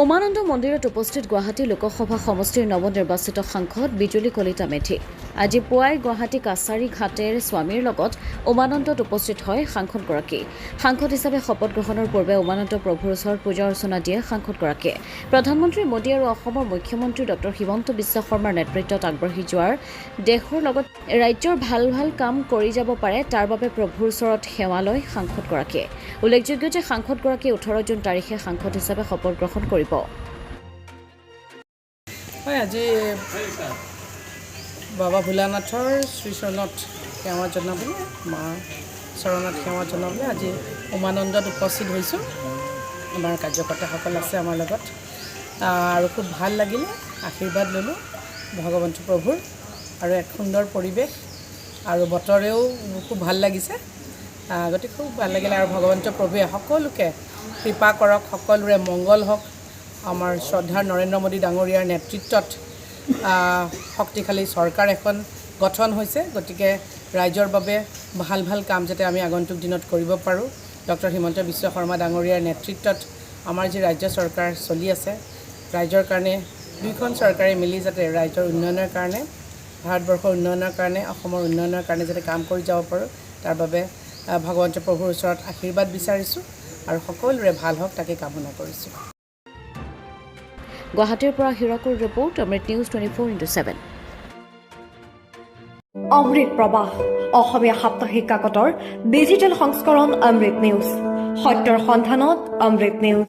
উমানন্দ মন্দিৰত উপস্থিত গুৱাহাটী লোকসভা সমষ্টিৰ নৱনিৰ্বাচিত সাংসদ বিজুলী কলিতা মেধি আজি পুৱাই গুৱাহাটী কাছাৰী ঘাটেৰ স্বামীৰ লগত উমানন্দত উপস্থিত হয় সাংসদগৰাকী। সাংসদ হিচাপে শপত গ্ৰহণৰ পূৰ্বে উমানন্দ প্ৰভুৰ ওচৰত পূজা অৰ্চনা দিয়ে সাংসদগৰাকীয়ে। প্ৰধানমন্ত্ৰী মোদী আৰু অসমৰ মুখ্যমন্ত্ৰী ডক্টৰ হিমন্ত বিশ্ব শৰ্মাৰ নেতৃত্বত আগবাঢ়ি যোৱাৰ দেশৰ লগত ৰাজ্যৰ ভাল ভাল কাম কৰি যাব পাৰে তাৰ বাবে প্ৰভুৰ ওচৰত সেৱা লয় সাংসদগৰাকীয়ে। উল্লেখযোগ্য যে সাংসদগৰাকীয়ে 18 জুন তাৰিখে সাংসদ হিচাপে শপত গ্ৰহণ কৰিব। আজি বাবা ভোলানাথৰ শ্ৰীচৰণত সেৱা জনাবলৈ মা চৰণত সেৱা জনাবলৈ আজি উমানন্দত উপস্থিত হৈছোঁ। আমাৰ কাৰ্যকৰ্তাসকল আছে আমাৰ লগত আৰু খুব ভাল লাগিলে, আশীৰ্বাদ ল'লোঁ ভগৱন্ত প্ৰভুৰ আৰু এক সুন্দৰ পৰিৱেশ আৰু বতৰেও খুব ভাল লাগিছে। গতিকে খুব ভাল লাগিলে আৰু ভগৱন্ত প্ৰভুৱে সকলোকে কৃপা কৰক, সকলোৰে মংগল হওক। আমাৰ শ্ৰদ্ধাৰ নৰেন্দ্ৰ মোদী ডাঙৰীয়াৰ নেতৃত্বত শক্তিশালী চৰকাৰ এখন গঠন হৈছে। গতিকে ৰাইজৰ বাবে ভাল ভাল কাম যাতে আমি আগন্তুক দিনত কৰিব পাৰোঁ। ডক্টৰ হিমন্ত বিশ্ব শৰ্মা ডাঙৰীয়াৰ নেতৃত্বত আমাৰ যি ৰাজ্য চৰকাৰ চলি আছে, ৰাইজৰ কাৰণে দুইখন চৰকাৰে মিলি যাতে ৰাইজৰ উন্নয়নৰ কাৰণে, ভাৰতবৰ্ষৰ উন্নয়নৰ কাৰণে, অসমৰ উন্নয়নৰ কাৰণে যাতে কাম কৰি যাব পাৰোঁ, তাৰ বাবে ভগৱন্ত প্ৰভুৰ ওচৰত আশীৰ্বাদ বিচাৰিছোঁ আৰু সকলোৰে ভাল হওক তাকে কামনা কৰিছোঁ। গুৱাহাটীৰ পৰা হিৰকুৰ ৰিপৰ্ট, অমৃত নিউজ 24/7। অমৃত প্ৰবাহ অসমীয়া সাপ্তাহিক কাকতৰ ডিজিটেল সংস্কৰণ অমৃত নিউজ, সত্যৰ সন্ধানত অমৃত নিউজ।